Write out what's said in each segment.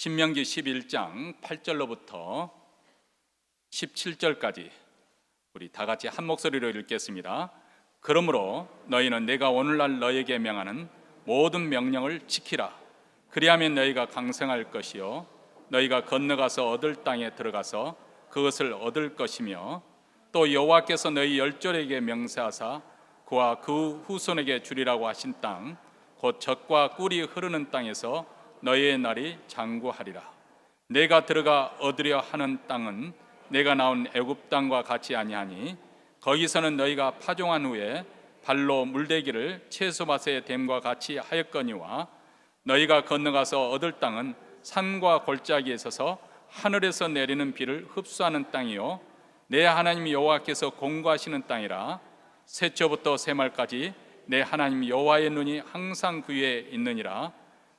신명기 11장 8절로부터 17절까지 우리 다 같이 한 목소리로 읽겠습니다. 그러므로 너희는 내가 오늘날 너희에게 명하는 모든 명령을 지키라. 그리하면 너희가 강성할 것이요 너희가 건너가서 얻을 땅에 들어가서 그것을 얻을 것이며 또 여호와께서 너희 열조에게 명세하사 그와 그 후손에게 주리라고 하신 땅 곧 젖과 꿀이 흐르는 땅에서 너희의 날이 장구하리라. 내가 들어가 얻으려 하는 땅은 내가 나온 애굽 땅과 같이 아니하니 거기서는 너희가 파종한 후에 발로 물대기를 채소밭에 댐과 같이 하였거니와 너희가 건너가서 얻을 땅은 산과 골짜기에 있어서 하늘에서 내리는 비를 흡수하는 땅이요 내 하나님 여호와께서 공고하시는 땅이라. 새초부터 새말까지 내 하나님 여호와의 눈이 항상 그 위에 있느니라.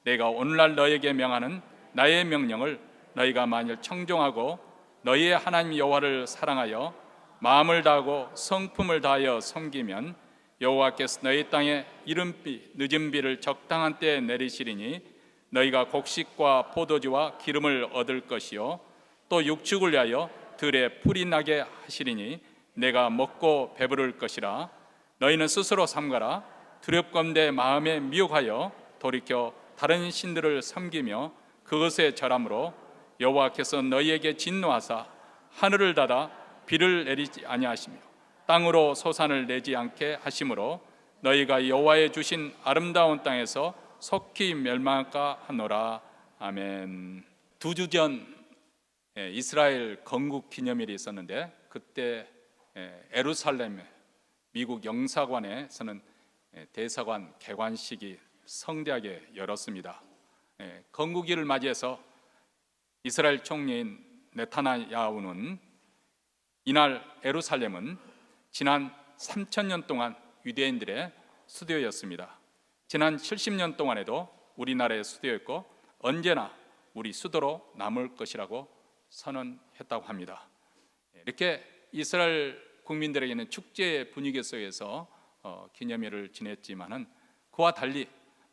내가 오늘날 너희에게 명하는 나의 명령을 너희가 만일 청종하고 너희의 하나님 여호와를 사랑하여 마음을 다하고 성품을 다하여 섬기면 여호와께서 너희 땅에 이른비 늦은 비를 적당한 때에 내리시리니 너희가 곡식과 포도주와 기름을 얻을 것이요 또 육축을 위하여 들에 풀이 나게 하시리니 내가 먹고 배부를 것이라. 너희는 스스로 삼가라. 두렵건대 마음에 미혹하여 돌이켜 다른 신들을 섬기며 그것에 절함으로 여호와께서 너희에게 진노하사 하늘을 닫아 비를 내리지 아니하시며 땅으로 소산을 내지 않게 하심으로 너희가 여호와의 주신 아름다운 땅에서 속히 멸망할까 하노라. 아멘. 2주 전 이스라엘 건국 기념일이 있었는데 그때 예루살렘 미국 영사관에서는 대사관 개관식이 성대하게 열었습니다. 건국일을 맞이해서 이스라엘 총리인 네타냐후는 이날 예루살렘은 지난 3,000년 동안 유대인들의 수도였습니다. 지난 70년 동안에도 우리나라의 수도였고 언제나 우리 수도로 남을 것이라고 선언했다고 합니다. 이렇게 이스라엘 국민들에게는 축제의 분위기 속에서 기념일을 지냈지만은 그와 달리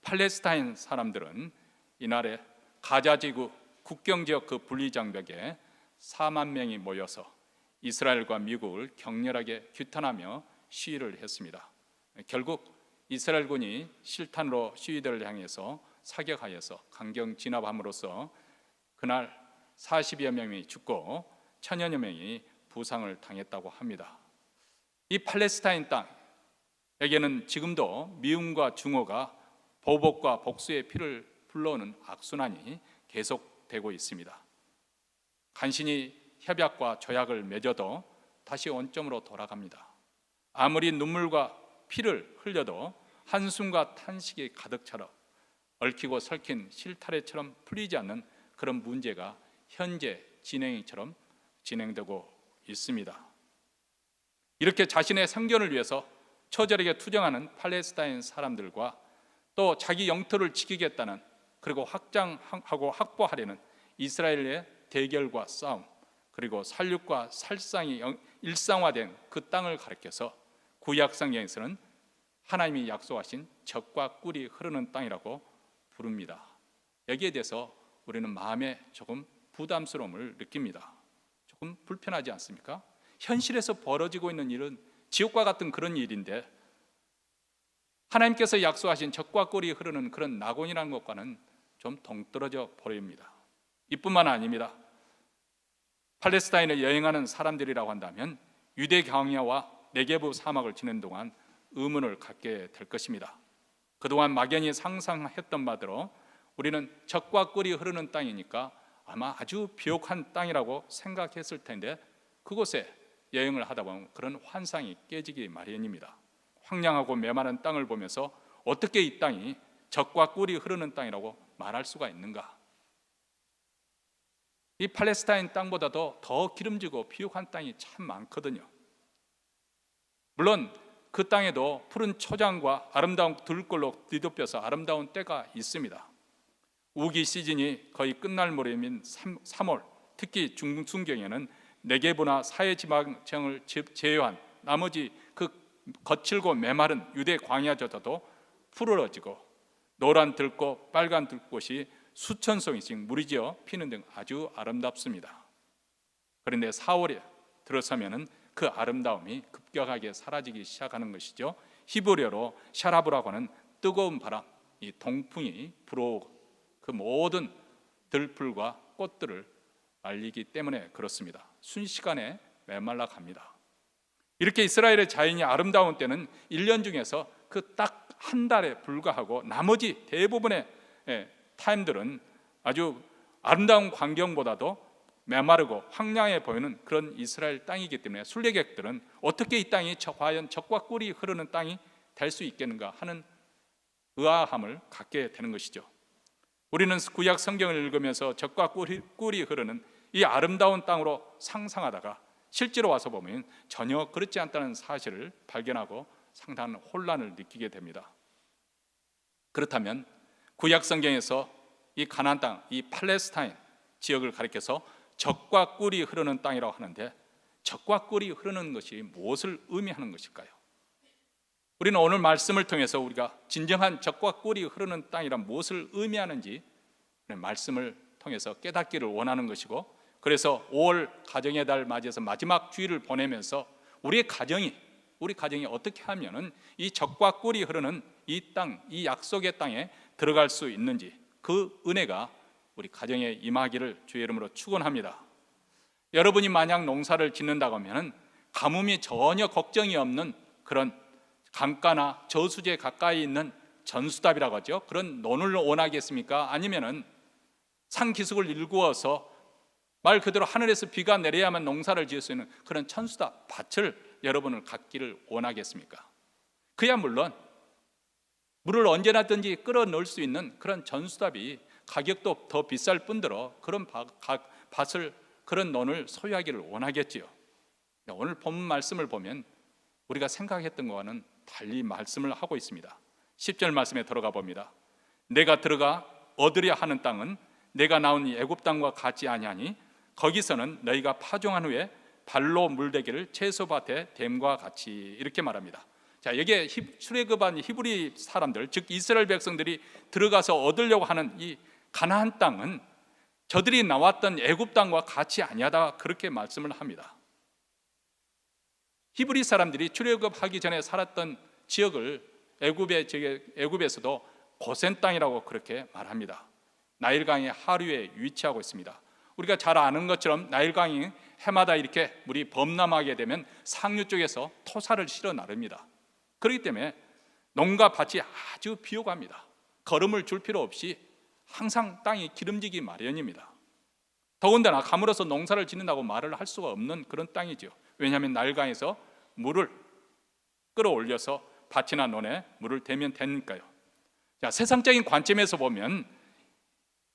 팔레스타인 사람들은 이날에 가자지구 국경지역 그 분리장벽에 4만 명이 모여서 이스라엘과 미국을 격렬하게 규탄하며 시위를 했습니다. 결국 이스라엘군이 실탄으로 시위대를 향해서 사격하여서 강경 진압함으로써 그날 40여 명이 죽고 1,000여 명이 부상을 당했다고 합니다. 이 팔레스타인 땅에게는 지금도 미움과 증오가 보복과 복수의 피를 불러오는 악순환이 계속되고 있습니다. 간신히 협약과 조약을 맺어도 다시 원점으로 돌아갑니다. 아무리 눈물과 피를 흘려도 한숨과 탄식이 가득 차러 얽히고 설킨 실타래처럼 풀리지 않는 그런 문제가 현재 진행되고 있습니다. 이렇게 자신의 생존을 위해서 처절하게 투쟁하는 팔레스타인 사람들과 또 자기 영토를 지키겠다는 그리고 확장하고 확보하려는 이스라엘의 대결과 싸움, 그리고 살육과 살상이 일상화된 그 땅을 가리켜서 구약 성경에서는 하나님이 약속하신 젖과 꿀이 흐르는 땅이라고 부릅니다. 여기에 대해서 우리는 마음에 조금 부담스러움을 느낍니다. 조금 불편하지 않습니까? 현실에서 벌어지고 있는 일은 지옥과 같은 그런 일인데 하나님께서 약속하신 젖과 꿀이 흐르는 그런 낙원이라는 것과는 좀 동떨어져 버립니다. 이뿐만 아닙니다. 팔레스타인에 여행하는 사람들이라고 한다면 유대 광야와 네게브 사막을 지낸 동안 의문을 갖게 될 것입니다. 그동안 막연히 상상했던 바대로 우리는 젖과 꿀이 흐르는 땅이니까 아마 아주 비옥한 땅이라고 생각했을 텐데 그곳에 여행을 하다 보면 그런 환상이 깨지기 마련입니다. 황량하고 메마른 땅을 보면서 어떻게 이 땅이 젖과 꿀이 흐르는 땅이라고 말할 수가 있는가? 이 팔레스타인 땅보다도 더 기름지고 비옥한 땅이 참 많거든요. 물론 그 땅에도 푸른 초장과 아름다운 들골로 뒤덮여서 아름다운 때가 있습니다. 우기 시즌이 거의 끝날 무렵인 3월, 특히 중순경에는 네게브나 사해지방층을 제외한 나머지 그 거칠고 메마른 유대 광야조차도 푸르러지고 노란 들꽃, 빨간 들꽃이 수천 송이씩 물이지어 피는 등 아주 아름답습니다. 그런데 4월에 들어서면은 그 아름다움이 급격하게 사라지기 시작하는 것이죠. 히브리어로 샤라브라고 하는 뜨거운 바람, 이 동풍이 불어오고 그 모든 들풀과 꽃들을 말리기 때문에 그렇습니다. 순식간에 메말라 갑니다. 이렇게 이스라엘의 자연이 아름다운 때는 1년 중에서 그 딱 한 달에 불과하고 나머지 대부분의 타임들은 아주 아름다운 광경보다도 메마르고 황량해 보이는 그런 이스라엘 땅이기 때문에 순례객들은 어떻게 이 땅이 과연 젖과 꿀이 흐르는 땅이 될 수 있겠는가 하는 의아함을 갖게 되는 것이죠. 우리는 구약 성경을 읽으면서 젖과 꿀이 흐르는 이 아름다운 땅으로 상상하다가 실제로 와서 보면 전혀 그렇지 않다는 사실을 발견하고 상당한 혼란을 느끼게 됩니다. 그렇다면 구약 성경에서 이 가나안 땅, 이 팔레스타인 지역을 가리켜서 젖과 꿀이 흐르는 땅이라고 하는데 젖과 꿀이 흐르는 것이 무엇을 의미하는 것일까요? 우리는 오늘 말씀을 통해서 우리가 진정한 젖과 꿀이 흐르는 땅이란 무엇을 의미하는지 말씀을 통해서 깨닫기를 원하는 것이고, 그래서 5월 가정의 달 맞이해서 마지막 주일을 보내면서 우리 가정이 어떻게 하면은 이 젖과 꿀이 흐르는 이 땅, 이 약속의 땅에 들어갈 수 있는지 그 은혜가 우리 가정에 임하기를 주의 이름으로 축원합니다. 여러분이 만약 농사를 짓는다고 하면 가뭄이 전혀 걱정이 없는 그런 강가나 저수지에 가까이 있는 전수답이라고 하죠. 그런 논을 원하겠습니까? 아니면은 산기슭을 일구어서 말 그대로 하늘에서 비가 내려야만 농사를 지을 수 있는 그런 천수답 밭을 여러분을 갖기를 원하겠습니까? 그야 물론 물을 언제나든지 끌어넣을 수 있는 그런 전수답이 가격도 더 비쌀 뿐더러 그런 밭을, 그런 논을 소유하기를 원하겠지요. 오늘 본문 말씀을 보면 우리가 생각했던 것과는 달리 말씀을 하고 있습니다. 10절 말씀에 들어가 봅니다. 내가 들어가 얻으려 하는 땅은 내가 나온 애굽 땅과 같지 아니하니 거기서는 너희가 파종한 후에 발로 물대기를 채소밭의 댐과 같이, 이렇게 말합니다. 자, 여기에 출애굽한 히브리 사람들, 즉 이스라엘 백성들이 들어가서 얻으려고 하는 이 가나안 땅은 저들이 나왔던 애굽 땅과 같이 아니하다, 그렇게 말씀을 합니다. 히브리 사람들이 출애굽하기 전에 살았던 지역을 애굽에서도 고센 땅이라고 그렇게 말합니다. 나일강의 하류에 위치하고 있습니다. 우리가 잘 아는 것처럼 나일강이 해마다 이렇게 물이 범람하게 되면 상류 쪽에서 토사를 실어 나릅니다. 그렇기 때문에 농가 밭이 아주 비옥합니다. 거름을 줄 필요 없이 항상 땅이 기름지기 마련입니다. 더군다나 가물어서 농사를 짓는다고 말을 할 수가 없는 그런 땅이죠. 왜냐하면 나일강에서 물을 끌어올려서 밭이나 논에 물을 대면 되니까요. 자, 세상적인 관점에서 보면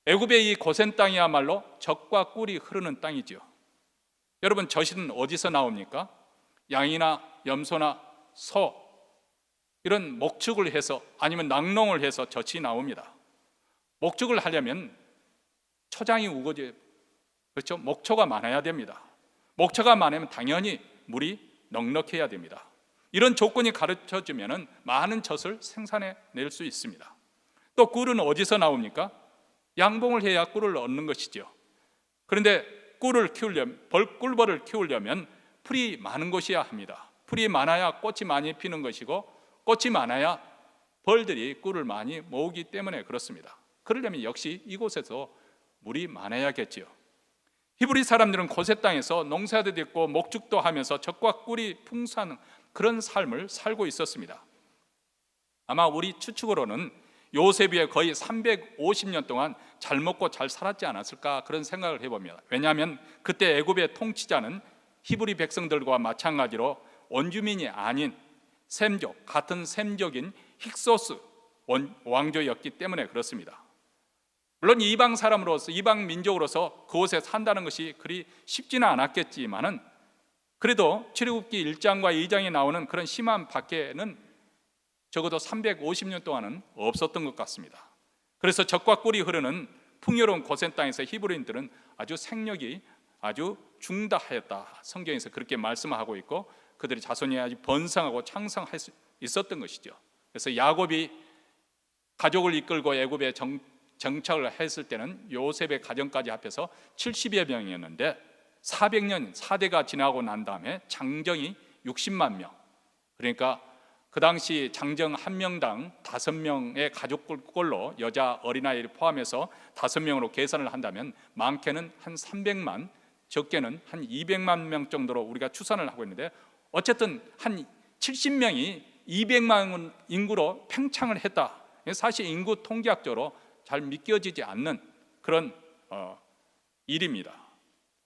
애굽의 이 고센 땅이야말로 젖과 꿀이 흐르는 땅이죠. 여러분, 젖은 어디서 나옵니까? 양이나 염소나 소, 이런 목축을 해서 아니면 낙농을 해서 젖이 나옵니다. 목축을 하려면 초장이 우거져, 그렇죠? 목초가 많아야 됩니다. 목초가 많으면 당연히 물이 넉넉해야 됩니다. 이런 조건이 가르쳐주면 많은 젖을 생산해낼 수 있습니다. 또 꿀은 어디서 나옵니까? 양봉을 해야 꿀을 얻는 것이죠. 그런데 꿀벌을 키우려면 풀이 많은 곳이어야 합니다. 풀이 많아야 꽃이 많이 피는 것이고, 꽃이 많아야 벌들이 꿀을 많이 모으기 때문에 그렇습니다. 그러려면 역시 이곳에서 물이 많아야겠지요. 히브리 사람들은 고세 땅에서 농사도 짓고 목축도 하면서 젖과 꿀이 풍성한 그런 삶을 살고 있었습니다. 아마 우리 추측으로는 요셉이 거의 350년 동안 잘 먹고 잘 살았지 않았을까, 그런 생각을 해봅니다. 왜냐하면 그때 애굽의 통치자는 히브리 백성들과 마찬가지로 원주민이 아닌 셈족, 같은 셈족인 힉소스 왕조였기 때문에 그렇습니다. 물론 이방 사람으로서, 이방 민족으로서 그곳에 산다는 것이 그리 쉽지는 않았겠지만은 그래도 출애굽기 1장과 2장에 나오는 그런 심한 밖에는 적어도 350년 동안은 없었던 것 같습니다. 그래서 젖과 꿀이 흐르는 풍요로운 고센 땅에서 히브리인들은 아주 생력이 아주 중다하였다, 성경에서 그렇게 말씀하고 있고, 그들의 자손이 아주 번성하고 창성할 수 있었던 것이죠. 그래서 야곱이 가족을 이끌고 애굽에 정착을 했을 때는 요셉의 가정까지 합해서 70여 명이었는데 400년 4대가 지나고 난 다음에 장정이 60만 명, 그러니까 그 당시 장정 한 명당 5명의 가족꼴로 여자 어린아이를 포함해서 5명으로 계산을 한다면 많게는 한 300만, 적게는 한 200만 명 정도로 우리가 추산을 하고 있는데, 어쨌든 한 70명이 200만 인구로 팽창을 했다. 사실 인구 통계학적으로 잘 믿겨지지 않는 그런 일입니다.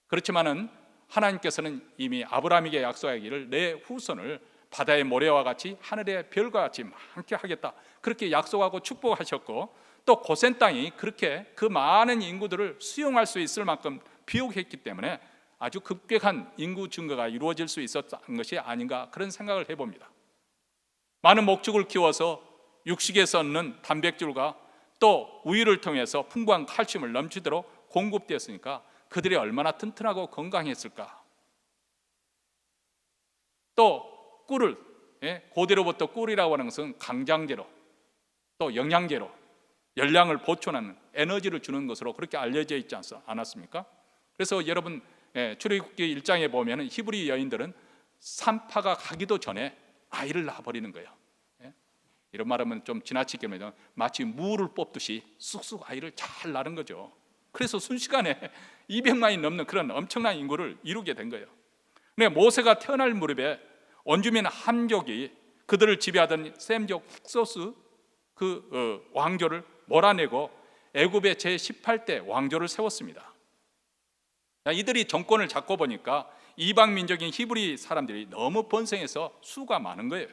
그렇지만은 하나님께서는 이미 아브라함에게 약속하기를 내 후손을 바다의 모래와 같이 하늘의 별과 같이 많게 하겠다, 그렇게 약속하고 축복하셨고, 또 고센 땅이 그렇게 그 많은 인구들을 수용할 수 있을 만큼 비옥했기 때문에 아주 급격한 인구 증가가 이루어질 수 있었던 것이 아닌가, 그런 생각을 해봅니다. 많은 목축을 키워서 육식에서 얻는 단백질과 또 우유를 통해서 풍부한 칼슘을 넘치도록 공급되었으니까 그들이 얼마나 튼튼하고 건강했을까. 또 꿀을, 고대로부터 꿀이라고 하는 것은 강장제로, 또 영양제로 열량을 보충하는, 에너지를 주는 것으로 그렇게 알려져 있지 않았습니까? 그래서 여러분, 출애굽기 1장에 보면 히브리 여인들은 산파가 가기도 전에 아이를 낳아버리는 거예요. 이런 말하면 좀 지나치게 하면 마치 무를 뽑듯이 쑥쑥 아이를 잘 낳은 거죠. 그래서 순식간에 200만이 넘는 그런 엄청난 인구를 이루게 된 거예요. 근데 모세가 태어날 무렵에 원주민 함족이 그들을 지배하던 셈족 힉소스 왕조를 몰아내고 애굽의 제18대 왕조를 세웠습니다. 이들이 정권을 잡고 보니까 이방 민족인 히브리 사람들이 너무 번성해서 수가 많은 거예요.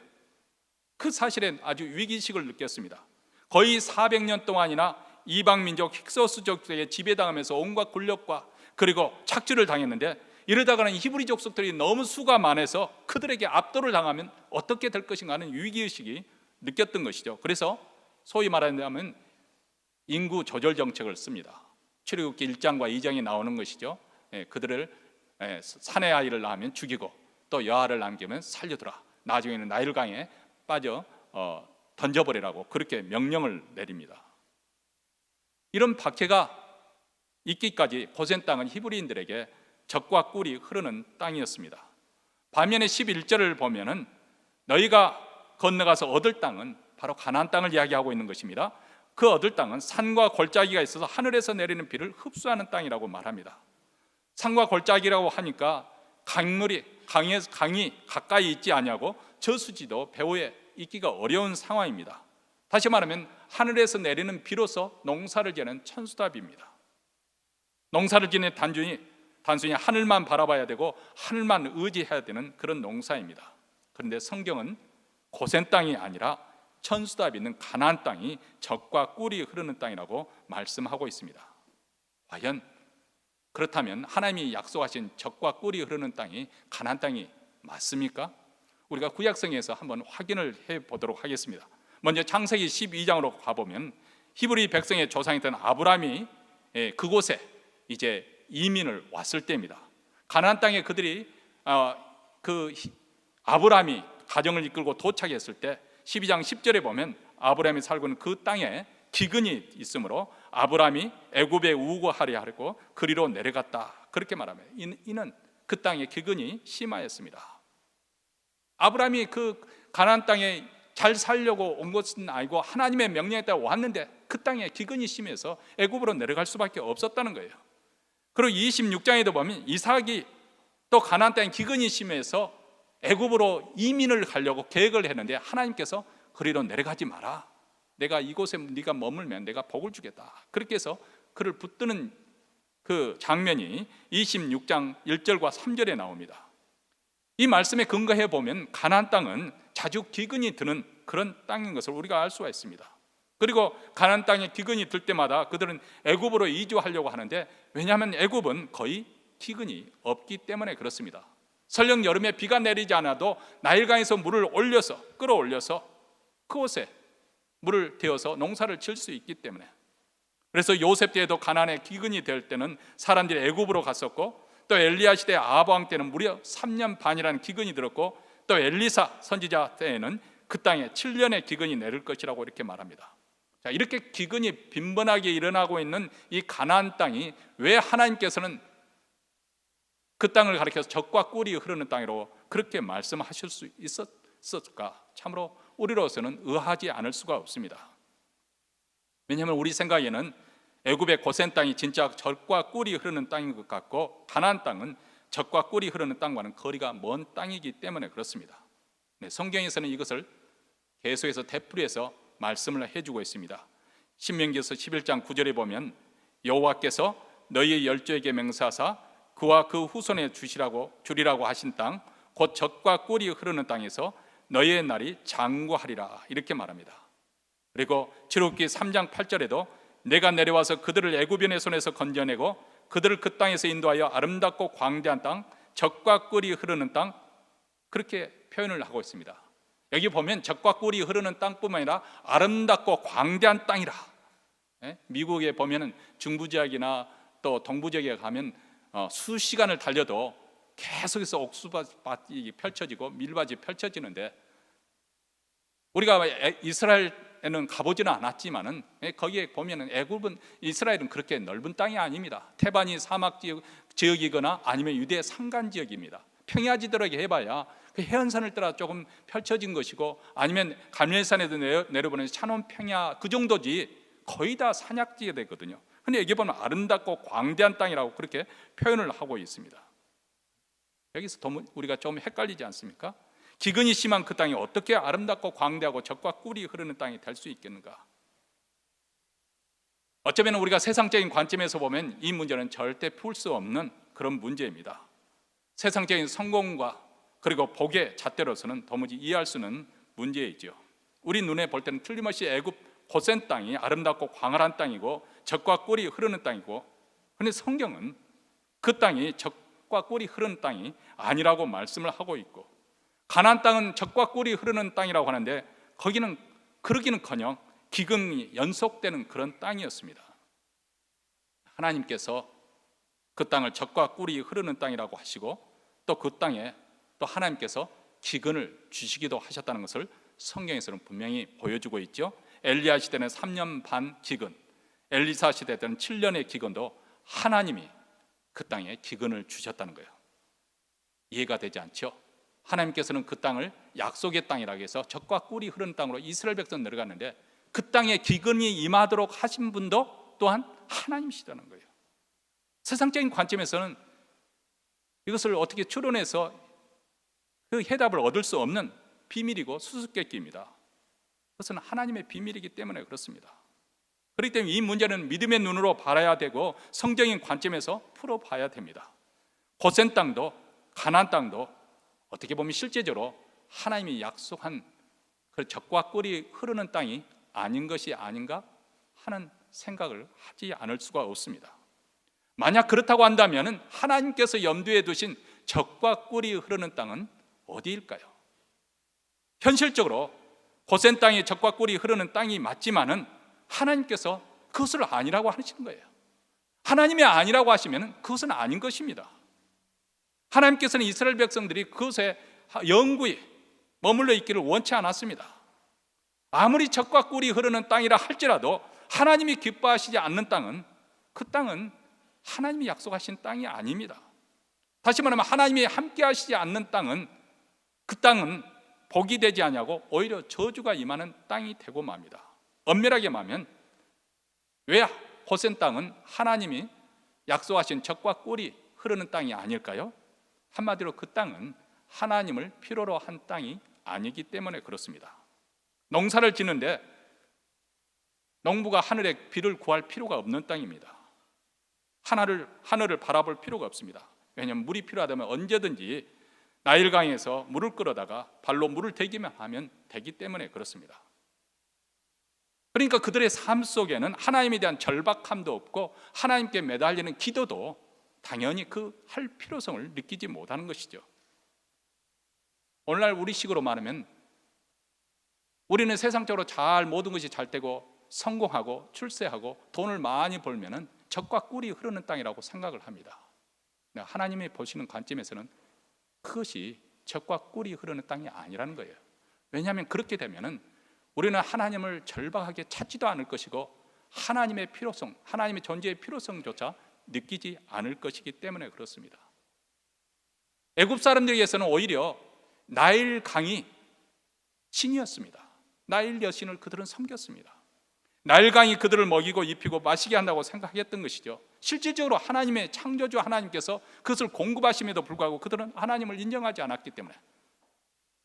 그 사실에 아주 위기의식을 느꼈습니다. 거의 400년 동안이나 이방 민족 힉소스족에게 지배당하면서 온갖 굴욕과 그리고 착취를 당했는데, 이러다가는 히브리 족속들이 너무 수가 많아서 그들에게 압도를 당하면 어떻게 될 것인가 하는 위기의식이 느꼈던 것이죠. 그래서 소위 말하자면 인구 조절 정책을 씁니다. 출애굽기 1장과 2장에 나오는 것이죠. 그들을 사내 아이를 낳으면 죽이고 또 여아를 남기면 살려두라, 나중에는 나일강에 빠져 던져버리라고 그렇게 명령을 내립니다. 이런 박해가 있기까지 고센 땅은 히브리인들에게 젖과 꿀이 흐르는 땅이었습니다. 반면에 11절을 보면은 너희가 건너가서 얻을 땅은 바로 가나안 땅을 이야기하고 있는 것입니다. 그 얻을 땅은 산과 골짜기가 있어서 하늘에서 내리는 비를 흡수하는 땅이라고 말합니다. 산과 골짜기라고 하니까 강이 가까이 있지 아니하고 저수지도 배후에 있기가 어려운 상황입니다. 다시 말하면 하늘에서 내리는 비로소 농사를 지는 천수답입니다. 농사를 지는 단순히 하늘만 바라봐야 되고 하늘만 의지해야 되는 그런 농사입니다. 그런데 성경은 고센 땅이 아니라 천수답이 있는 가나안 땅이 젖과 꿀이 흐르는 땅이라고 말씀하고 있습니다. 과연 그렇다면 하나님이 약속하신 젖과 꿀이 흐르는 땅이 가나안 땅이 맞습니까? 우리가 구약성에서 한번 확인을 해보도록 하겠습니다. 먼저 창세기 12장으로 가보면 히브리 백성의 조상이던 아브라함이 그곳에 이제 이민을 왔을 때입니다. 가나안 땅에 그들이 아브라함이 가정을 이끌고 도착했을 때 12장 10절에 보면 아브라함이 살고 있는 그 땅에 기근이 있으므로 아브라함이 애굽에 우거하려 하고 그리로 내려갔다, 그렇게 말합니다. 이는 그 땅에 기근이 심하였습니다. 아브라함이 그 가나안 땅에 잘 살려고 온 것은 아니고 하나님의 명령에 따라 왔는데 그 땅에 기근이 심해서 애굽으로 내려갈 수밖에 없었다는 거예요. 그리고 26장에도 보면 이삭이 또 가나안 땅에 기근이 심해서 애굽으로 이민을 가려고 계획을 했는데 하나님께서 그리로 내려가지 마라, 내가 이곳에 네가 머물면 내가 복을 주겠다, 그렇게 해서 그를 붙드는 그 장면이 26장 1절과 3절에 나옵니다. 이 말씀에 근거해 보면 가나안 땅은 자주 기근이 드는 그런 땅인 것을 우리가 알 수가 있습니다. 그리고 가나안 땅에 기근이 들 때마다 그들은 애굽으로 이주하려고 하는데, 왜냐하면 애굽은 거의 기근이 없기 때문에 그렇습니다. 설령 여름에 비가 내리지 않아도 나일강에서 물을 끌어올려서 그곳에 물을 대어서 농사를 지을 수 있기 때문에. 그래서 요셉 때에도 가나안에 기근이 될 때는 사람들이 애굽으로 갔었고, 또 엘리야 시대 아합 왕 때는 무려 3년 반이라는 기근이 들었고, 또 엘리사 선지자 때에는 그 땅에 7년의 기근이 내릴 것이라고 이렇게 말합니다. 자, 이렇게 기근이 빈번하게 일어나고 있는 이 가나안 땅이 왜 하나님께서는 그 땅을 가리켜서 젖과 꿀이 흐르는 땅이라고 그렇게 말씀하실 수 있었을까? 참으로 우리로서는 의아하지 않을 수가 없습니다. 왜냐하면 우리 생각에는 애굽의 고센 땅이 진짜 젖과 꿀이 흐르는 땅인 것 같고, 가나안 땅은 젖과 꿀이 흐르는 땅과는 거리가 먼 땅이기 때문에 그렇습니다. 네, 성경에서는 이것을 계속해서 되풀이해서 말씀을 해주고 있습니다. 신명기에서 11장 9절에 보면 여호와께서 너희의 열조에게 맹세하사 그와 그 후손에 주리라고 하신 땅, 곧 젖과 꿀이 흐르는 땅에서 너희의 날이 장구하리라, 이렇게 말합니다. 그리고 출애굽기 3장 8절에도 내가 내려와서 그들을 애굽인의 손에서 건져내고 그들을 그 땅에서 인도하여 아름답고 광대한 땅, 젖과 꿀이 흐르는 땅, 그렇게 표현을 하고 있습니다. 여기 보면 젖과 꿀이 흐르는 땅뿐만 아니라 아름답고 광대한 땅이라. 미국에 보면 중부지역이나 또 동부지역에 가면 수시간을 달려도 계속해서 옥수밭이 펼쳐지고 밀밭이 펼쳐지는데, 우리가 이스라엘에는 가보지는 않았지만은 거기에 보면은 애굽은, 이스라엘은 그렇게 넓은 땅이 아닙니다. 테바니 사막 지역이거나 아니면 유대 산간 지역입니다. 평야지대로게 해봐야 그 해안선을 따라 조금 펼쳐진 것이고, 아니면 갈멜산에도 내려보는 찬원 평야, 그 정도지 거의 다 산약지가 되거든요. 근데 여기 보면 아름답고 광대한 땅이라고 그렇게 표현을 하고 있습니다. 여기서 우리가 좀 헷갈리지 않습니까? 기근이 심한 그 땅이 어떻게 아름답고 광대하고 젖과 꿀이 흐르는 땅이 될 수 있겠는가? 어쩌면 우리가 세상적인 관점에서 보면 이 문제는 절대 풀 수 없는 그런 문제입니다. 세상적인 성공과 그리고 복의 잣대로서는 도무지 이해할 수는 문제이죠. 우리 눈에 볼 때는 틀림없이 애굽 고센 땅이 아름답고 광활한 땅이고 젖과 꿀이 흐르는 땅이고, 그런데 성경은 그 땅이 젖과 꿀이 흐르는 땅이 아니라고 말씀을 하고 있고, 가나안 땅은 젖과 꿀이 흐르는 땅이라고 하는데 거기는 그러기는커녕 기근이 연속되는 그런 땅이었습니다. 하나님께서 그 땅을 젖과 꿀이 흐르는 땅이라고 하시고, 또 그 땅에 또 하나님께서 기근을 주시기도 하셨다는 것을 성경에서는 분명히 보여주고 있죠. 엘리야 시대는 3년 반 기근, 엘리사 시대 때는 7년의 기근도 하나님이 그 땅에 기근을 주셨다는 거예요. 이해가 되지 않죠? 하나님께서는 그 땅을 약속의 땅이라고 해서 젖과 꿀이 흐르는 땅으로 이스라엘 백성 내려갔는데, 그 땅에 기근이 임하도록 하신 분도 또한 하나님이시라는 거예요. 세상적인 관점에서는 이것을 어떻게 추론해서 그 해답을 얻을 수 없는 비밀이고 수수께끼입니다. 그것은 하나님의 비밀이기 때문에 그렇습니다. 그렇기 때문에 이 문제는 믿음의 눈으로 바라야 되고 성경인 관점에서 풀어봐야 됩니다. 고센 땅도 가나안 땅도 어떻게 보면 실제적으로 하나님이 약속한 그 젖과 꿀이 흐르는 땅이 아닌 것이 아닌가 하는 생각을 하지 않을 수가 없습니다. 만약 그렇다고 한다면 하나님께서 염두에 두신 젖과 꿀이 흐르는 땅은 어디일까요? 현실적으로 고센 땅이 젖과 꿀이 흐르는 땅이 맞지만은 하나님께서 그것을 아니라고 하시는 거예요. 하나님이 아니라고 하시면 그것은 아닌 것입니다. 하나님께서는 이스라엘 백성들이 그것에 영구히 머물러 있기를 원치 않았습니다. 아무리 젖과 꿀이 흐르는 땅이라 할지라도 하나님이 기뻐하시지 않는 땅은, 그 땅은 하나님이 약속하신 땅이 아닙니다. 다시 말하면 하나님이 함께 하시지 않는 땅은, 그 땅은 복이 되지 않냐고 오히려 저주가 임하는 땅이 되고 맙니다. 엄밀하게 말하면 왜 고센 땅은 하나님이 약속하신 젖과 꿀이 흐르는 땅이 아닐까요? 한마디로 그 땅은 하나님을 필요로 한 땅이 아니기 때문에 그렇습니다. 농사를 짓는데 농부가 하늘에 비를 구할 필요가 없는 땅입니다. 하늘을 바라볼 필요가 없습니다. 왜냐하면 물이 필요하다면 언제든지 나일강에서 물을 끌어다가 발로 물을 대기만 하면 되기 때문에 그렇습니다. 그러니까 그들의 삶 속에는 하나님에 대한 절박함도 없고 하나님께 매달리는 기도도 당연히 그 할 필요성을 느끼지 못하는 것이죠. 오늘날 우리식으로 말하면 우리는 세상적으로 잘 모든 것이 잘 되고 성공하고 출세하고 돈을 많이 벌면은 젖과 꿀이 흐르는 땅이라고 생각을 합니다. 하나님이 보시는 관점에서는 그것이 젖과 꿀이 흐르는 땅이 아니라는 거예요. 왜냐하면 그렇게 되면은 우리는 하나님을 절박하게 찾지도 않을 것이고 하나님의 필요성, 하나님의 존재의 필요성조차 느끼지 않을 것이기 때문에 그렇습니다. 애굽 사람들에게서는 오히려 나일 강이 신이었습니다. 나일 여신을 그들은 섬겼습니다. 나일 강이 그들을 먹이고 입히고 마시게 한다고 생각했던 것이죠. 실질적으로 하나님의 창조주 하나님께서 그것을 공급하심에도 불구하고 그들은 하나님을 인정하지 않았기 때문에,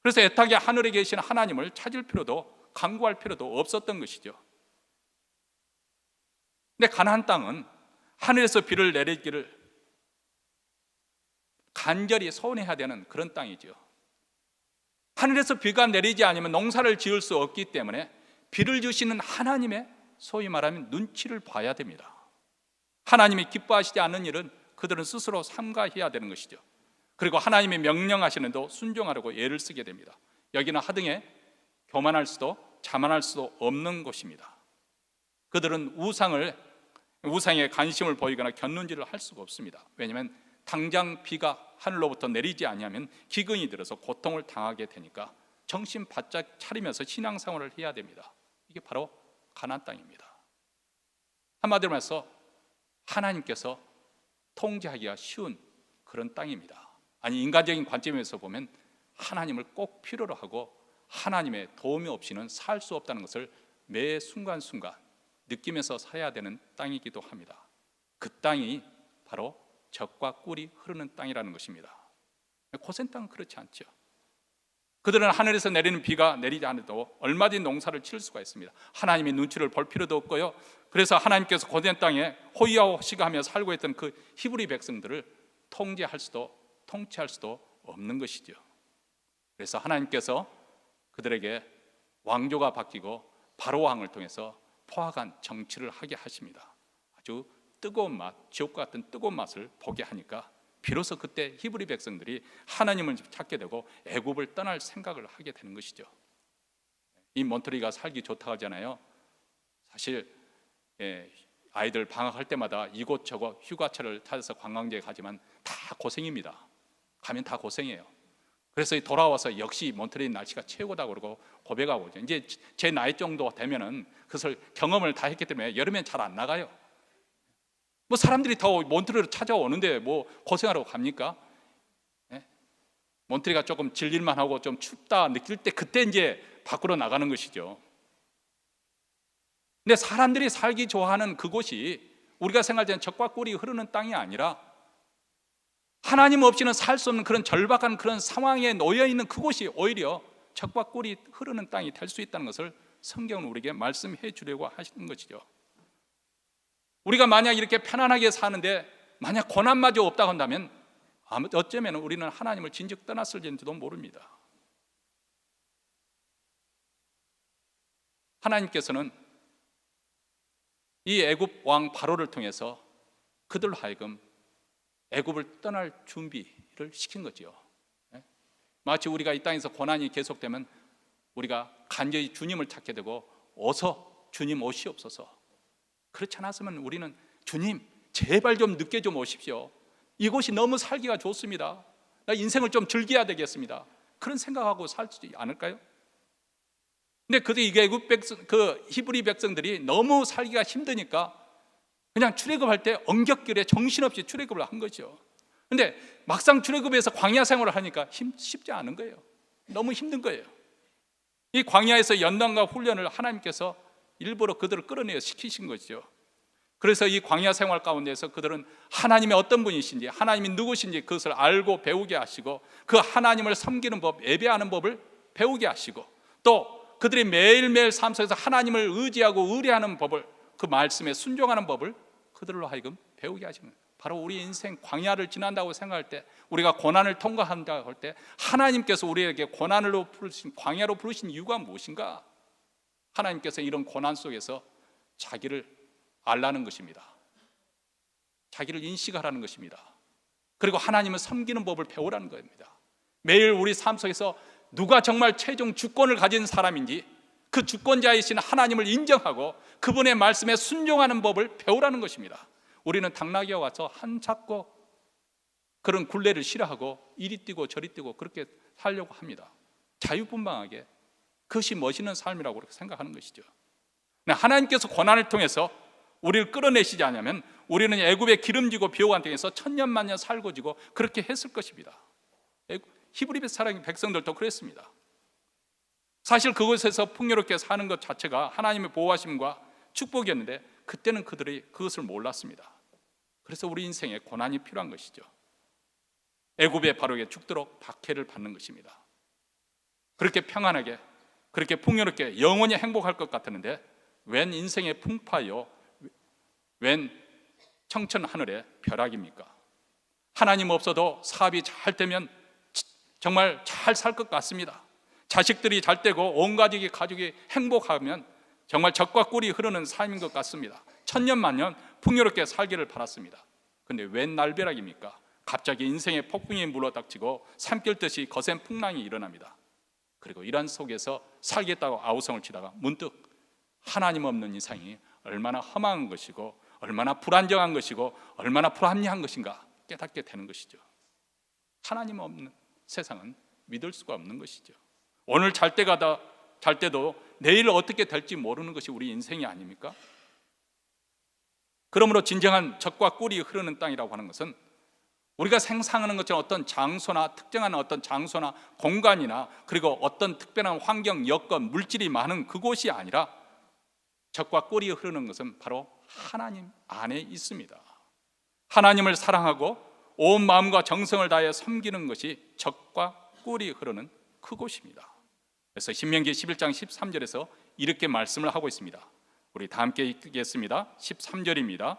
그래서 애타게 하늘에 계신 하나님을 찾을 필요도 간구할 필요도 없었던 것이죠. 근데 가나안 땅은 하늘에서 비를 내리기를 간절히 소원해야 되는 그런 땅이죠. 하늘에서 비가 내리지 않으면 농사를 지을 수 없기 때문에 비를 주시는 하나님의 소위 말하면 눈치를 봐야 됩니다. 하나님이 기뻐하시지 않는 일은 그들은 스스로 삼가해야 되는 것이죠. 그리고 하나님이 명령하시는 대로 순종하려고 애를 쓰게 됩니다. 여기는 하등에 교만할 수도 자만할 수도 없는 곳입니다. 그들은 우상에 관심을 보이거나 곁눈질을 할 수가 없습니다. 왜냐하면 당장 비가 하늘로부터 내리지 아니하면 기근이 들어서 고통을 당하게 되니까 정신 바짝 차리면서 신앙생활을 해야 됩니다. 이게 바로 가나안 땅입니다. 한마디로 말해서 하나님께서 통제하기가 쉬운 그런 땅입니다. 아니, 인간적인 관점에서 보면 하나님을 꼭 필요로 하고 하나님의 도움이 없이는 살 수 없다는 것을 매 순간순간 느끼면서 살아야 되는 땅이기도 합니다. 그 땅이 바로 젖과 꿀이 흐르는 땅이라는 것입니다. 고센 땅은 그렇지 않죠. 그들은 하늘에서 내리는 비가 내리지 않아도 얼마든지 농사를 지을 수가 있습니다. 하나님의 눈치를 볼 필요도 없고요. 그래서 하나님께서 고센 땅에 호의호식하며 살고 있던 그 히브리 백성들을 통제할 수도 통치할 수도 없는 것이죠. 그래서 하나님께서 그들에게 왕조가 바뀌고 바로 왕을 통해서 포악한 정치를 하게 하십니다. 아주 뜨거운 맛, 지옥과 같은 뜨거운 맛을 보게 하니까 비로소 그때 히브리 백성들이 하나님을 찾게 되고 애굽을 떠날 생각을 하게 되는 것이죠. 이 몬트리가 살기 좋다고 하잖아요. 사실 아이들 방학할 때마다 이곳저곳 휴가철을 찾아서 관광지에 가지만 다 고생입니다. 가면 다 고생이에요. 그래서 돌아와서 역시 몬트리의 날씨가 최고다 그러고 고백하고, 이제 제 나이 정도 되면은 그것을 경험을 다 했기 때문에 여름엔 잘 안 나가요. 뭐 사람들이 더 몬트리를 찾아오는데 뭐 고생하러 갑니까? 몬트리가 조금 질릴만 하고 좀 춥다 느낄 때 그때 이제 밖으로 나가는 것이죠. 근데 사람들이 살기 좋아하는 그곳이 우리가 생각하는 젖과 꿀이 흐르는 땅이 아니라 하나님 없이는 살 수 없는 그런 절박한 그런 상황에 놓여 있는 그곳이 오히려 젖과 꿀이 흐르는 땅이 될 수 있다는 것을 성경은 우리에게 말씀해 주려고 하시는 것이죠. 우리가 만약 이렇게 편안하게 사는데 만약 고난마저 없다고 한다면 어쩌면 우리는 하나님을 진즉 떠났을지도 모릅니다. 하나님께서는 이 애굽 왕 바로를 통해서 그들로 하여금 애굽을 떠날 준비를 시킨 거죠. 마치 우리가 이 땅에서 고난이 계속되면 우리가 간절히 주님을 찾게 되고 어서 주님 오시옵소서. 그렇지 않았으면 우리는 주님 제발 좀 늦게 좀 오십시오. 이곳이 너무 살기가 좋습니다. 나 인생을 좀 즐겨야 되겠습니다. 그런 생각하고 살지 않을까요? 근데 그 히브리 백성들이 너무 살기가 힘드니까 그냥 출애굽할 때 엉겹결에 정신없이 출애굽을 한 거죠. 근데 막상 출애굽해서 광야 생활을 하니까 쉽지 않은 거예요. 너무 힘든 거예요. 이 광야에서 연단과 훈련을 하나님께서 일부러 그들을 끌어내어 시키신 거죠. 그래서 이 광야 생활 가운데서 그들은 하나님의 어떤 분이신지, 하나님이 누구신지 그것을 알고 배우게 하시고 그 하나님을 섬기는 법, 예배하는 법을 배우게 하시고 또 그들이 매일매일 삶 속에서 하나님을 의지하고 의뢰하는 법을, 그 말씀에 순종하는 법을 그들로 하여금 배우게 하시는 거예요. 바로 우리 인생 광야를 지난다고 생각할 때, 우리가 고난을 통과한다고 할 때 하나님께서 우리에게 고난으로 부르신, 광야로 부르신 이유가 무엇인가? 하나님께서 이런 고난 속에서 자기를 알라는 것입니다. 자기를 인식하라는 것입니다. 그리고 하나님을 섬기는 법을 배우라는 겁니다. 매일 우리 삶 속에서 누가 정말 최종 주권을 가진 사람인지 그 주권자이신 하나님을 인정하고 그분의 말씀에 순종하는 법을 배우라는 것입니다. 우리는 당나귀와 와서 한잡고 그런 굴레를 싫어하고 이리 뛰고 저리 뛰고 그렇게 살려고 합니다. 자유분방하게 그것이 멋있는 삶이라고 그렇게 생각하는 것이죠. 하나님께서 고난을 통해서 우리를 끌어내시지 않으면 우리는 애굽에 기름지고 비옥한 땅에서 천년만년 살고 지고 그렇게 했을 것입니다. 히브리 사람 백성들도 그랬습니다. 사실 그곳에서 풍요롭게 사는 것 자체가 하나님의 보호하심과 축복이었는데 그때는 그들이 그것을 몰랐습니다. 그래서 우리 인생에 고난이 필요한 것이죠. 애굽의 바로에 죽도록 박해를 받는 것입니다. 그렇게 평안하게, 그렇게 풍요롭게 영원히 행복할 것 같았는데 웬 인생의 풍파요, 웬 청천 하늘의 벼락입니까? 하나님 없어도 사업이 잘 되면 정말 잘 살 것 같습니다. 자식들이 잘 되고 온 가족이 행복하면 정말 젖과 꿀이 흐르는 삶인 것 같습니다. 천년만년 풍요롭게 살기를 바랐습니다. 그런데 웬 날벼락입니까? 갑자기 인생의 폭풍이 물어닥치고 삼킬듯이 거센 풍랑이 일어납니다. 그리고 이런 속에서 살겠다고 아우성을 치다가 문득 하나님 없는 인생이 얼마나 험한 것이고 얼마나 불안정한 것이고 얼마나 불합리한 것인가 깨닫게 되는 것이죠. 하나님 없는 세상은 믿을 수가 없는 것이죠. 오늘 잘 때도 내일 어떻게 될지 모르는 것이 우리 인생이 아닙니까? 그러므로 진정한 젖과 꿀이 흐르는 땅이라고 하는 것은 우리가 상상하는 것처럼 어떤 장소나 특정한 어떤 장소나 공간이나 그리고 어떤 특별한 환경, 여건, 물질이 많은 그곳이 아니라 젖과 꿀이 흐르는 것은 바로 하나님 안에 있습니다. 하나님을 사랑하고 온 마음과 정성을 다해 섬기는 것이 젖과 꿀이 흐르는 그곳입니다. 그래서 신명기 11장 13절에서 이렇게 말씀을 하고 있습니다. 우리 다 함께 읽겠습니다. 13절입니다.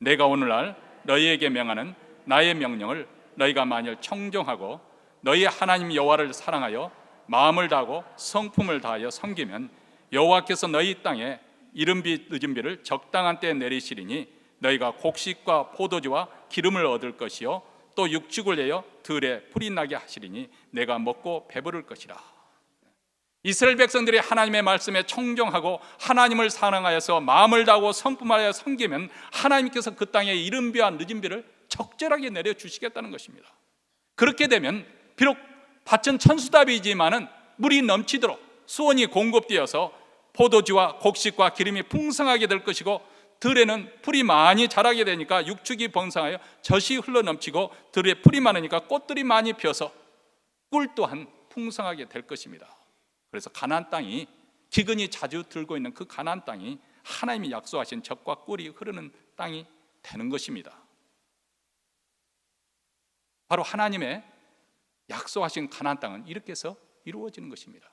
내가 오늘날 너희에게 명하는 나의 명령을 너희가 만일 청종하고 너희 하나님 여호와를 사랑하여 마음을 다하고 성품을 다하여 섬기면 여호와께서 너희 땅에 이른비 늦은비를 적당한 때에 내리시리니 너희가 곡식과 포도주와 기름을 얻을 것이요 또 육축을 내어 들에 풀이 나게 하시리니 내가 먹고 배부를 것이라. 이스라엘 백성들이 하나님의 말씀에 청종하고 하나님을 사랑하여서 마음을 다하고 성품하여 섬기면 하나님께서 그 땅에 이른비와 늦은비를 적절하게 내려주시겠다는 것입니다. 그렇게 되면 비록 밭은 천수답이지만은 물이 넘치도록 수원이 공급되어서 포도주와 곡식과 기름이 풍성하게 될 것이고 들에는 풀이 많이 자라게 되니까 육축이 번성하여 젖이 흘러넘치고 들에 풀이 많으니까 꽃들이 많이 피어서 꿀 또한 풍성하게 될 것입니다. 그래서 가나안 땅이 기근이 자주 들고 있는 그 가나안 땅이 하나님이 약속하신 젖과 꿀이 흐르는 땅이 되는 것입니다. 바로 하나님의 약속하신 가나안 땅은 이렇게 해서 이루어지는 것입니다.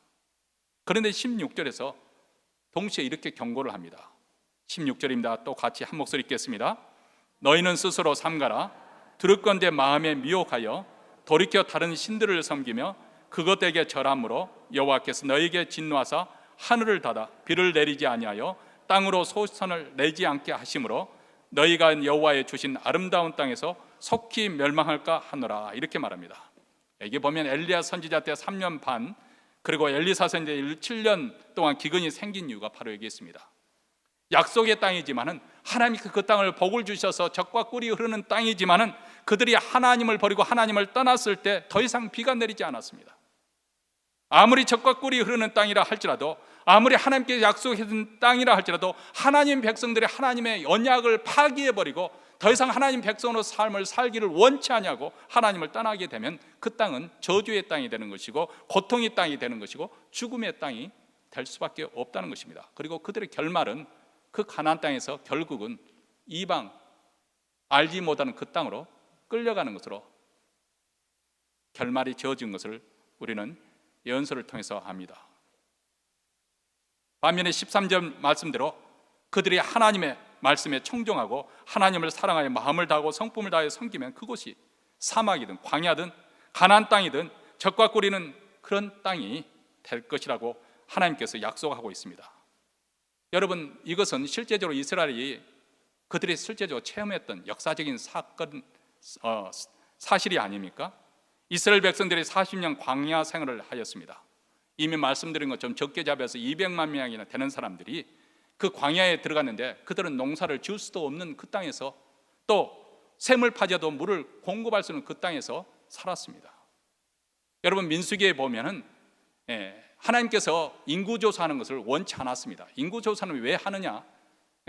그런데 16절에서 동시에 이렇게 경고를 합니다. 16절입니다. 또 같이 한 목소리 읽겠습니다. 너희는 스스로 삼가라. 들을건대 마음에 미혹하여 돌이켜 다른 신들을 섬기며 그것에게 절함으로 여호와께서 너희에게 진노하사 하늘을 닫아 비를 내리지 아니하여 땅으로 소선을 내지 않게 하심으로 너희가 여호와의 주신 아름다운 땅에서 속히 멸망할까 하노라. 이렇게 말합니다. 여기 보면 엘리야 선지자 때 3년 반 그리고 엘리사 선지자 7년 동안 기근이 생긴 이유가 바로 여기 있습니다. 약속의 땅이지만은 하나님께 그 땅을 복을 주셔서 젖과 꿀이 흐르는 땅이지만은 그들이 하나님을 버리고 하나님을 떠났을 때 더 이상 비가 내리지 않았습니다. 아무리 젖과 꿀이 흐르는 땅이라 할지라도 아무리 하나님께 약속해준 땅이라 할지라도 하나님 백성들이 하나님의 언약을 파기해버리고 더 이상 하나님 백성으로 삶을 살기를 원치 않냐고 하나님을 떠나게 되면 그 땅은 저주의 땅이 되는 것이고 고통의 땅이 되는 것이고 죽음의 땅이 될 수밖에 없다는 것입니다. 그리고 그들의 결말은 그 가나안 땅에서 결국은 이방 알지 못하는 그 땅으로 끌려가는 것으로 결말이 지어진 것을 우리는 예언서를 통해서 압니다. 반면에 13절 말씀대로 그들이 하나님의 말씀에 청종하고 하나님을 사랑하여 마음을 다하고 성품을 다하여 섬기면 그곳이 사막이든 광야든 가나안 땅이든 젖과 꿀이는 그런 땅이 될 것이라고 하나님께서 약속하고 있습니다. 여러분, 이것은 실제적으로 이스라엘이 그들이 실제적으로 체험했던 역사적인 사실이 아닙니까? 이스라엘 백성들이 40년 광야 생활을 하였습니다. 이미 말씀드린 것처럼 적게 잡아서 200만 명이나 되는 사람들이 그 광야에 들어갔는데 그들은 농사를 지을 수도 없는 그 땅에서 또 샘을 파져도 물을 공급할 수 있는 그 땅에서 살았습니다. 여러분 민수기에 보면은 하나님께서 인구조사하는 것을 원치 않았습니다. 인구조사는 왜 하느냐?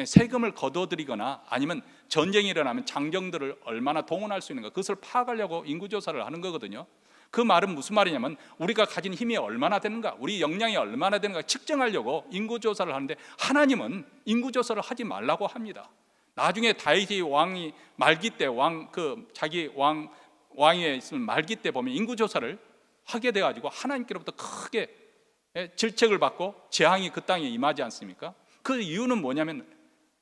세금을 거둬들이거나 아니면 전쟁이 일어나면 장정들을 얼마나 동원할 수 있는가, 그것을 파악하려고 인구조사를 하는 거거든요. 그 말은 무슨 말이냐면 우리가 가진 힘이 얼마나 되는가, 우리 역량이 얼마나 되는가 측정하려고 인구조사를 하는데, 하나님은 인구조사를 하지 말라고 합니다. 나중에 다윗이 왕이 말기 때 자기 왕위에 있으면 말기 때 보면 인구조사를 하게 돼가지고 하나님께로부터 크게 질책을 받고 재앙이 그 땅에 임하지 않습니까? 그 이유는 뭐냐면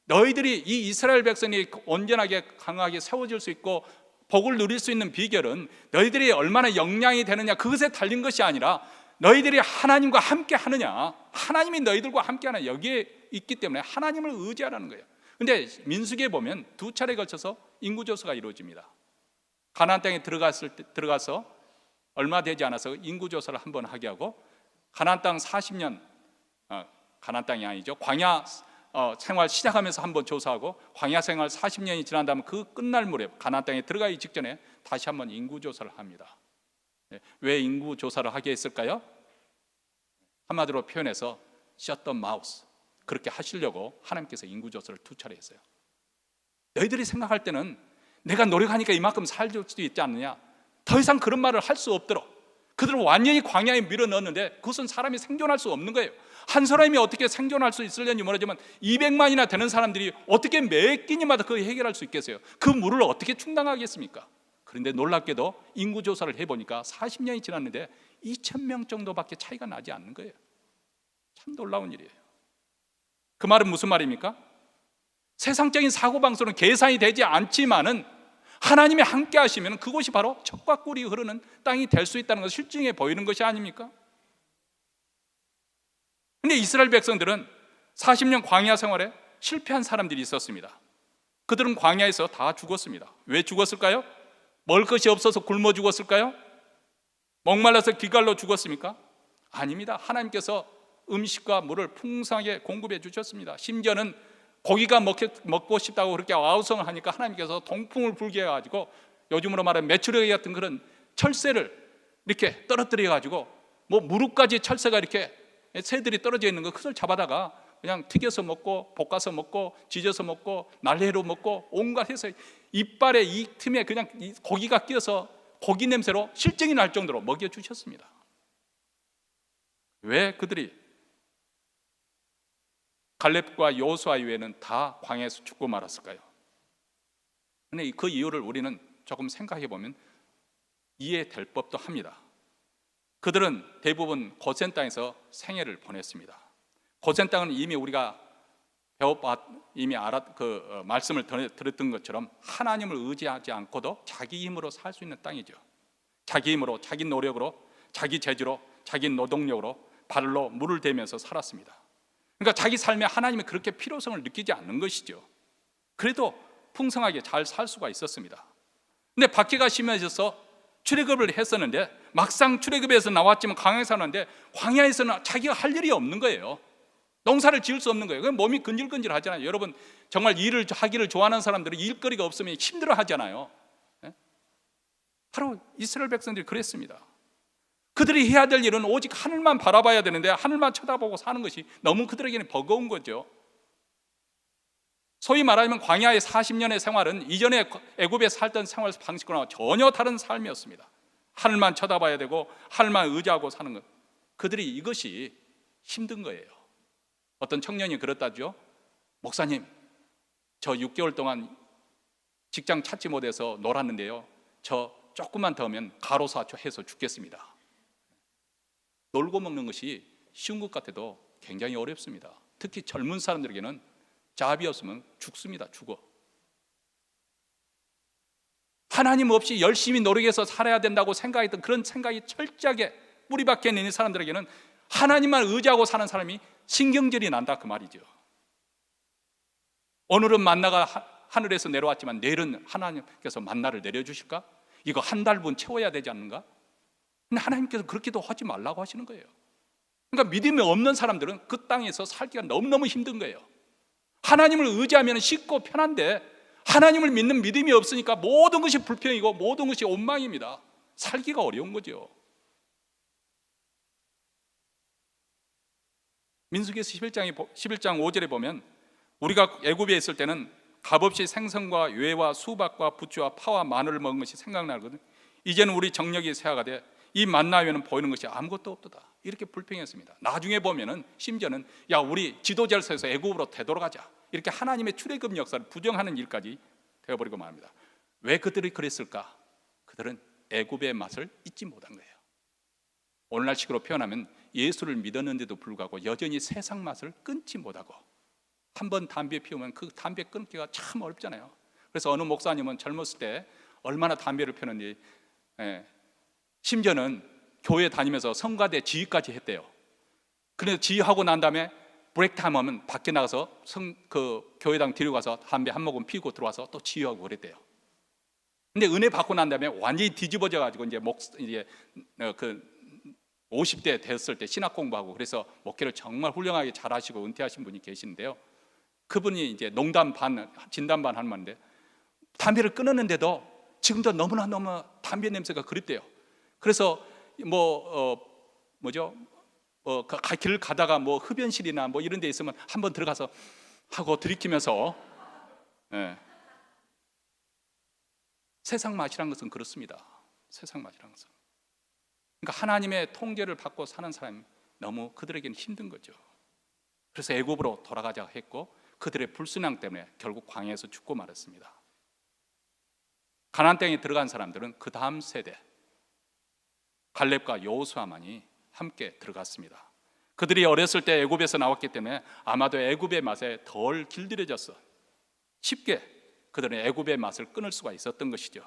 너희들이 이 이스라엘 백성이 온전하게 강하게 세워질 수 있고 복을 누릴 수 있는 비결은 너희들이 얼마나 역량이 되느냐, 그것에 달린 것이 아니라 너희들이 하나님과 함께 하느냐, 하나님이 너희들과 함께 하느냐, 여기에 있기 때문에 하나님을 의지하라는 거예요. 근데 민수기에 보면 두 차례에 걸쳐서 인구조사가 이루어집니다. 가나안 땅에 들어가서 얼마 되지 않아서 인구조사를 한번 하게 하고, 가나안 땅 40년, 가나안 땅이 아니죠, 광야 생활 시작하면서 한번 조사하고, 광야 생활 40년이 지난 다음 그 끝날 무렵 가나안 땅에 들어가기 직전에 다시 한번 인구조사를 합니다. 왜 인구조사를 하게 했을까요? 한마디로 표현해서 shut the mouth, 그렇게 하시려고 하나님께서 인구조사를 두 차례 했어요. 너희들이 생각할 때는 내가 노력하니까 이만큼 살 수도 있지 않느냐, 더 이상 그런 말을 할 수 없도록 그들을 완전히 광야에 밀어넣었는데 그것은 사람이 생존할 수 없는 거예요. 한 사람이 어떻게 생존할 수 있으려는지 모르지만 200만이나 되는 사람들이 어떻게 매 끼니마다 그걸 해결할 수 있겠어요? 그 물을 어떻게 충당하겠습니까? 그런데 놀랍게도 인구조사를 해보니까 40년이 지났는데 2,000명 정도밖에 차이가 나지 않는 거예요. 참 놀라운 일이에요. 그 말은 무슨 말입니까? 세상적인 사고방식으로는 계산이 되지 않지만은 하나님이 함께 하시면 그곳이 바로 젖과 꿀이 흐르는 땅이 될 수 있다는 것을 실증해 보이는 것이 아닙니까? 그런데 이스라엘 백성들은 40년 광야 생활에 실패한 사람들이 있었습니다. 그들은 광야에서 다 죽었습니다. 왜 죽었을까요? 먹을 것이 없어서 굶어 죽었을까요? 목말라서 기갈로 죽었습니까? 아닙니다. 하나님께서 음식과 물을 풍성하게 공급해 주셨습니다. 심지어는 고기가 먹고 싶다고 그렇게 아우성을 하니까 하나님께서 동풍을 불게 해가지고, 요즘으로 말하면 메추라기 같은 그런 철새를 이렇게 떨어뜨려 가지고, 무릎까지 철새가 이렇게 새들이 떨어져 있는 거, 그걸 잡아다가 그냥 튀겨서 먹고 볶아서 먹고 지져서 먹고 날해로 먹고 온갖 해서 이빨에 이 틈에 그냥 고기가 끼어서 고기 냄새로 실증이 날 정도로 먹여주셨습니다. 왜 그들이 갈렙과 여호수아 이외에는 다 광야에서 죽고 말았을까요? 근데 그 이유를 우리는 조금 생각해 보면 이해될 법도 합니다. 그들은 대부분 고센 땅에서 생애를 보냈습니다. 고센 땅은 이미 우리가 이미 말씀을 들었던 것처럼 하나님을 의지하지 않고도 자기 힘으로 살 수 있는 땅이죠. 자기 힘으로, 자기 노력으로, 자기 재주로, 자기 노동력으로 발로 물을 대면서 살았습니다. 그러니까 자기 삶에 하나님의 그렇게 필요성을 느끼지 않는 것이죠. 그래도 풍성하게 잘 살 수가 있었습니다. 근데 박해가 심해져서 출애굽을 했었는데, 막상 출애굽에서 나왔지만 광야에 사는데 광야에서는 자기가 할 일이 없는 거예요. 농사를 지을 수 없는 거예요. 몸이 근질근질 하잖아요. 여러분, 정말 일을 하기를 좋아하는 사람들은 일거리가 없으면 힘들어 하잖아요. 바로 이스라엘 백성들이 그랬습니다. 그들이 해야 될 일은 오직 하늘만 바라봐야 되는데 하늘만 쳐다보고 사는 것이 너무 그들에게는 버거운 거죠. 소위 말하면 광야의 40년의 생활은 이전에 애굽에 살던 생활 방식과는 전혀 다른 삶이었습니다. 하늘만 쳐다봐야 되고 하늘만 의지하고 사는 것, 그들이 이것이 힘든 거예요. 어떤 청년이 그렇다죠. 목사님, 저 6개월 동안 직장 찾지 못해서 놀았는데요, 저 조금만 더 하면 가로사 해서 죽겠습니다. 놀고 먹는 것이 쉬운 것 같아도 굉장히 어렵습니다. 특히 젊은 사람들에게는 잡이 없으면 죽습니다. 죽어. 하나님 없이 열심히 노력해서 살아야 된다고 생각했던 그런 생각이 철저하게 뿌리 박혀 있는 사람들에게는 하나님만 의지하고 사는 사람이 신경질이 난다, 그 말이죠. 오늘은 만나가 하늘에서 내려왔지만 내일은 하나님께서 만나를 내려주실까? 이거 한 달분 채워야 되지 않는가? 근데 하나님께서 그렇게도 하지 말라고 하시는 거예요. 그러니까 믿음이 없는 사람들은 그 땅에서 살기가 너무너무 힘든 거예요. 하나님을 의지하면 쉽고 편한데 하나님을 믿는 믿음이 없으니까 모든 것이 불평이고 모든 것이 원망입니다. 살기가 어려운 거죠. 민수기에서 11장 5절에 보면 우리가 애굽에 있을 때는 값없이 생선과 유해와 수박과 부추와 파와 마늘을 먹은 것이 생각나거든. 이제는 우리 정력이 쇠하가되 이 만나 외에는 보이는 것이 아무것도 없도다. 이렇게 불평했습니다. 나중에 보면은 심지어는 야 우리 지도자에서 애굽으로 되돌아가자, 이렇게 하나님의 출애굽 역사를 부정하는 일까지 되어버리고 말합니다. 왜 그들이 그랬을까? 그들은 애굽의 맛을 잊지 못한 거예요. 오늘날식으로 표현하면 예수를 믿었는데도 불구하고 여전히 세상 맛을 끊지 못하고, 한번 담배 피우면 그 담배 끊기가 참 어렵잖아요. 그래서 어느 목사님은 젊었을 때 얼마나 담배를 피웠는지, 심지어는 교회 다니면서 성가대 지휘까지 했대요. 그래서 지휘하고 난 다음에 브레이크 타임 하면 밖에 나가서 그 교회당 데려가서 담배 한 모금 피우고 들어와서 또 지휘하고 그랬대요. 근데 은혜 받고 난 다음에 완전히 뒤집어져 가지고 이제 그 50대 됐을 때 신학 공부하고, 그래서 목회를 정말 훌륭하게 잘하시고 은퇴하신 분이 계시는데요. 그분이 이제 농담 반 진담 반 하는 건데, 담배를 끊었는데도 지금도 너무나 담배 냄새가 그립대요. 그래서 길 가다가 흡연실이나 이런 데 있으면 한번 들어가서 하고 들이키면서, 세상 맛이란 것은 그렇습니다. 세상 맛이란 것은. 그러니까 하나님의 통제를 받고 사는 사람이 너무 그들에게는 힘든 거죠. 그래서 애굽으로 돌아가자 했고, 그들의 불순항 때문에 결국 광야에서 죽고 말았습니다. 가나안 땅에 들어간 사람들은 그 다음 세대 갈렙과 여호수아만이 함께 들어갔습니다. 그들이 어렸을 때 애굽에서 나왔기 때문에 아마도 애굽의 맛에 덜 길들여졌어. 쉽게 그들은 애굽의 맛을 끊을 수가 있었던 것이죠.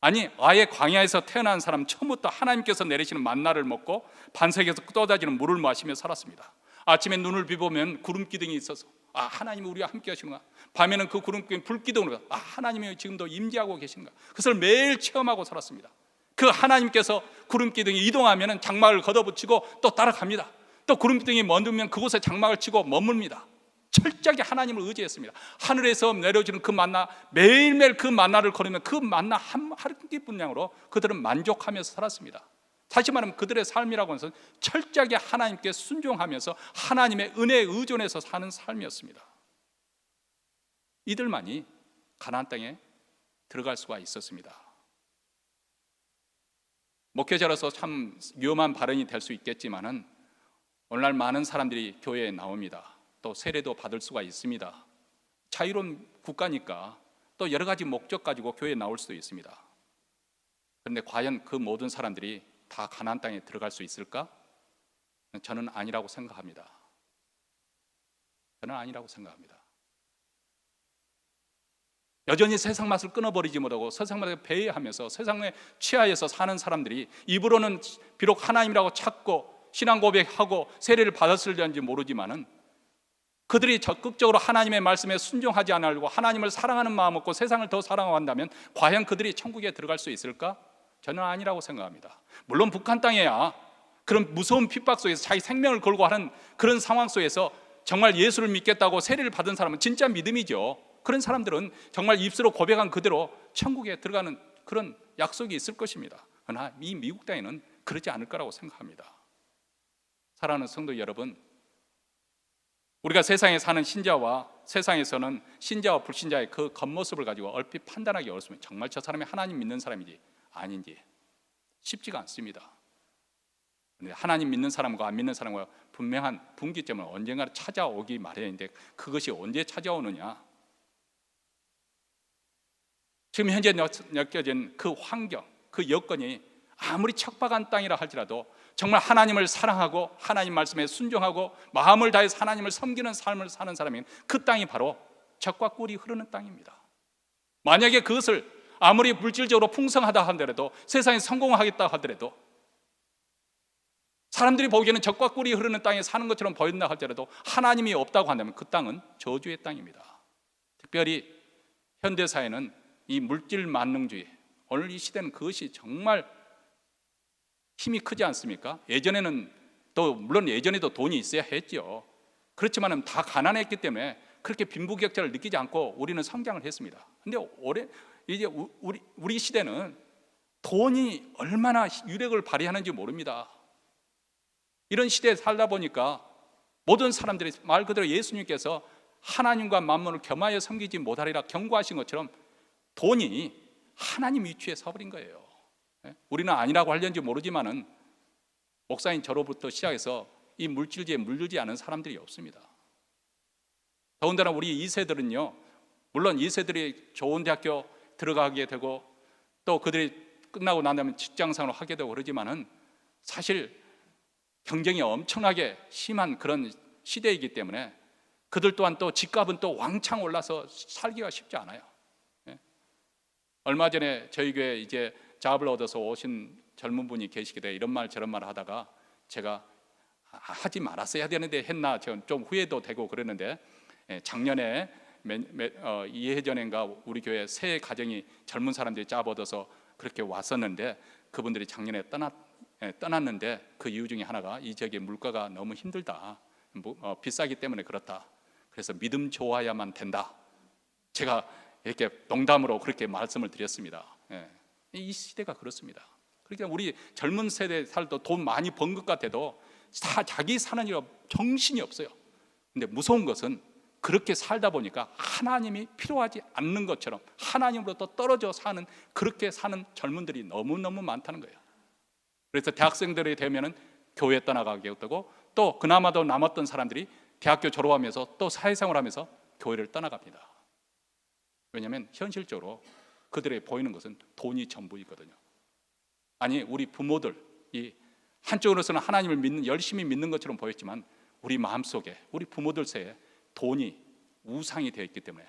아니, 아예 광야에서 태어난 사람 처음부터 하나님께서 내리시는 만나를 먹고 반석에서 쏟아지는 물을 마시며 살았습니다. 아침에 눈을 비보면 구름 기둥이 있어서 하나님이 우리와 함께 하시는가. 밤에는 그 구름 기둥이 불기둥으로 하나님이 지금도 임재하고 계신가. 그것을 매일 체험하고 살았습니다. 그 하나님께서 구름 기둥이 이동하면 장막을 걷어붙이고 또 따라갑니다. 또 구름 기둥이 멈으면 그곳에 장막을 치고 머뭅니다. 철저하게 하나님을 의지했습니다. 하늘에서 내려주는 그 만나, 매일매일 그 만나를 걸으면 그 만나 한 끼 분량으로 그들은 만족하면서 살았습니다. 다시 말하면 그들의 삶이라고 하는 것은 철저하게 하나님께 순종하면서 하나님의 은혜에 의존해서 사는 삶이었습니다. 이들만이 가나안 땅에 들어갈 수가 있었습니다. 목회자로서 참 위험한 발언이 될 수 있겠지만은, 오늘날 많은 사람들이 교회에 나옵니다. 또 세례도 받을 수가 있습니다. 자유로운 국가니까 또 여러 가지 목적 가지고 교회에 나올 수도 있습니다. 그런데 과연 그 모든 사람들이 다 가나안 땅에 들어갈 수 있을까? 저는 아니라고 생각합니다. 저는 아니라고 생각합니다. 여전히 세상 맛을 끊어버리지 못하고 세상 맛에 배회하면서 세상에 취하여서 사는 사람들이 입으로는 비록 하나님이라고 찾고 신앙 고백하고 세례를 받았을지 모르지만은, 그들이 적극적으로 하나님의 말씀에 순종하지 않으려고 하나님을 사랑하는 마음 먹고 세상을 더 사랑한다면 과연 그들이 천국에 들어갈 수 있을까? 저는 아니라고 생각합니다. 물론 북한 땅에야 그런 무서운 핍박 속에서 자기 생명을 걸고 하는 그런 상황 속에서 정말 예수를 믿겠다고 세례를 받은 사람은 진짜 믿음이죠. 그런 사람들은 정말 입술로 고백한 그대로 천국에 들어가는 그런 약속이 있을 것입니다. 그러나 이 미국 땅에는 그러지 않을 거라고 생각합니다. 사랑하는 성도 여러분, 우리가 세상에 사는 신자와 세상에서는 신자와 불신자의 그 겉모습을 가지고 얼핏 판단하기 어렵습니다. 정말 저 사람이 하나님 믿는 사람인지 아닌지 쉽지가 않습니다. 그런데 하나님 믿는 사람과 안 믿는 사람과 분명한 분기점은 언젠가 찾아오기 마련인데, 그것이 언제 찾아오느냐? 지금 현재 느껴진 그 환경, 그 여건이 아무리 척박한 땅이라 할지라도 정말 하나님을 사랑하고 하나님 말씀에 순종하고 마음을 다해서 하나님을 섬기는 삶을 사는 사람이, 그 땅이 바로 젖과 꿀이 흐르는 땅입니다. 만약에 그것을 아무리 물질적으로 풍성하다 하더라도, 세상에 성공하겠다 하더라도, 사람들이 보기에는 젖과 꿀이 흐르는 땅에 사는 것처럼 보인다 할지라도 하나님이 없다고 한다면 그 땅은 저주의 땅입니다. 특별히 현대사회는 이 물질 만능주의, 오늘 이 시대는 그것이 정말 힘이 크지 않습니까? 예전에는 또 물론 예전에도 돈이 있어야 했죠. 그렇지만 다 가난했기 때문에 그렇게 빈부격차를 느끼지 않고 우리는 성장을 했습니다. 그런데 이제 우리 시대는 돈이 얼마나 유력을 발휘하는지 모릅니다. 이런 시대에 살다 보니까 모든 사람들이 말 그대로 예수님께서 하나님과 만물을 겸하여 섬기지 못하리라 경고하신 것처럼 돈이 하나님 위치에 서버린 거예요. 우리는 아니라고 하려는지 모르지만은 목사님 저로부터 시작해서 이 물질주의에 물들지 않은 사람들이 없습니다. 더군다나 우리 2세들은요, 물론 2세들이 좋은 대학교 들어가게 되고 또 그들이 끝나고 난다면 직장생활을 하게 되고 그러지만은 사실 경쟁이 엄청나게 심한 그런 시대이기 때문에 그들 또한 또 집값은 또 왕창 올라서 살기가 쉽지 않아요. 얼마 전에 저희 교회에 이제 잡을 얻어서 오신 젊은 분이 계시게 돼 이런 말 저런 말 하다가 제가 하지 말았어야 되는데 했나 좀 후회도 되고 그랬는데, 작년에 2해 전인가 우리 교회 새 가정이 젊은 사람들이 잡 얻어서 그렇게 왔었는데 그분들이 작년에 떠났는데 그 이유 중에 하나가 이 지역의 물가가 너무 힘들다, 비싸기 때문에 그렇다, 그래서 믿음 좋아야만 된다, 제가 이렇게 농담으로 그렇게 말씀을 드렸습니다. 이 시대가 그렇습니다. 그러니까 우리 젊은 세대 살도 돈 많이 번 것 같아도 다 자기 사는 일 정신이 없어요. 근데 무서운 것은 그렇게 살다 보니까 하나님이 필요하지 않는 것처럼 하나님으로부터 떨어져 사는, 그렇게 사는 젊은들이 너무너무 많다는 거예요. 그래서 대학생들이 되면은 교회 떠나가게 되고 또 그나마도 남았던 사람들이 대학교 졸업하면서 또 사회생활하면서 교회를 떠나갑니다. 왜냐하면 현실적으로 그들에게 보이는 것은 돈이 전부이거든요. 아니, 우리 부모들이 한쪽으로서는 하나님을 열심히 믿는 것처럼 보였지만 우리 마음속에, 우리 부모들 새에 돈이 우상이 되어 있기 때문에,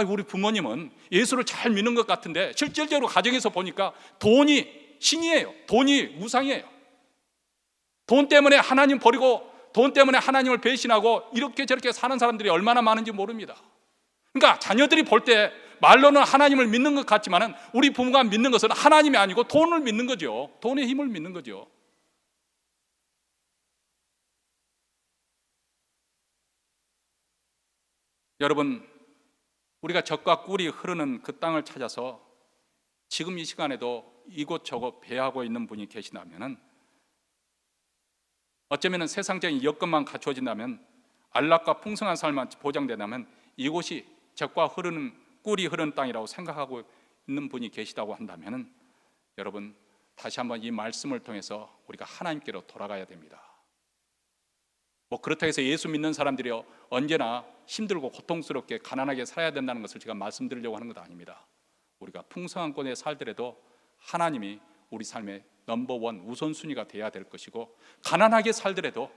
우리 부모님은 예수를 잘 믿는 것 같은데 실질적으로 가정에서 보니까 돈이 신이에요. 돈이 우상이에요. 돈 때문에 하나님 버리고 돈 때문에 하나님을 배신하고 이렇게 저렇게 사는 사람들이 얼마나 많은지 모릅니다. 그러니까 자녀들이 볼 때 말로는 하나님을 믿는 것 같지만 우리 부모가 믿는 것은 하나님이 아니고 돈을 믿는 거죠. 돈의 힘을 믿는 거죠. 여러분, 우리가 젖과 꿀이 흐르는 그 땅을 찾아서 지금 이 시간에도 이곳저곳 배하고 있는 분이 계시다면, 어쩌면 세상적인 여건만 갖추어진다면, 안락과 풍성한 삶만 보장된다면 이곳이 젖과 꿀이 흐르는 땅이라고 생각하고 있는 분이 계시다고 한다면, 여러분 다시 한번 이 말씀을 통해서 우리가 하나님께로 돌아가야 됩니다. 그렇다고 해서 예수 믿는 사람들이 언제나 힘들고 고통스럽게 가난하게 살아야 된다는 것을 제가 말씀드리려고 하는 것도 아닙니다. 우리가 풍성한 곳에 살더라도 하나님이 우리 삶의 넘버원 우선순위가 돼야 될 것이고, 가난하게 살더라도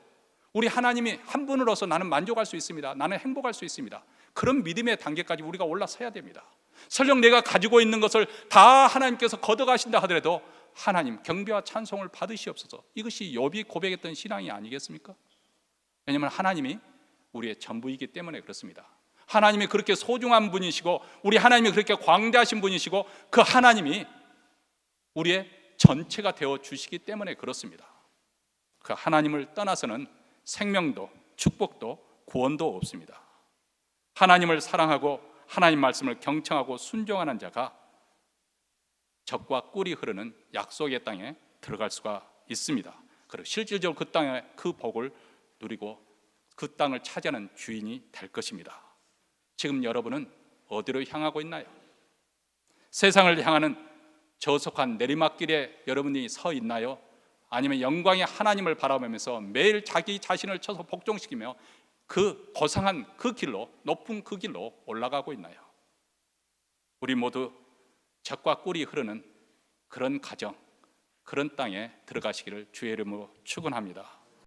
우리 하나님이 한 분으로서 나는 만족할 수 있습니다, 나는 행복할 수 있습니다, 그런 믿음의 단계까지 우리가 올라서야 됩니다. 설령 내가 가지고 있는 것을 다 하나님께서 걷어가신다 하더라도 하나님 경배와 찬송을 받으시옵소서, 이것이 욥이 고백했던 신앙이 아니겠습니까? 왜냐하면 하나님이 우리의 전부이기 때문에 그렇습니다. 하나님이 그렇게 소중한 분이시고 우리 하나님이 그렇게 광대하신 분이시고 그 하나님이 우리의 전체가 되어 주시기 때문에 그렇습니다. 그 하나님을 떠나서는 생명도 축복도 구원도 없습니다. 하나님을 사랑하고 하나님 말씀을 경청하고 순종하는 자가 젖과 꿀이 흐르는 약속의 땅에 들어갈 수가 있습니다. 그리고 실질적으로 그 땅의 그 복을 누리고 그 땅을 차지하는 주인이 될 것입니다. 지금 여러분은 어디로 향하고 있나요? 세상을 향하는 저속한 내리막길에 여러분이 서 있나요? 아니면 영광의 하나님을 바라보면서 매일 자기 자신을 쳐서 복종시키며 그 고상한 그 길로, 높은 그 길로 올라가고 있나요? 우리 모두 젖과 꿀이 흐르는 그런 가정, 그런 땅에 들어가시기를 주의 이름으로 축원합니다.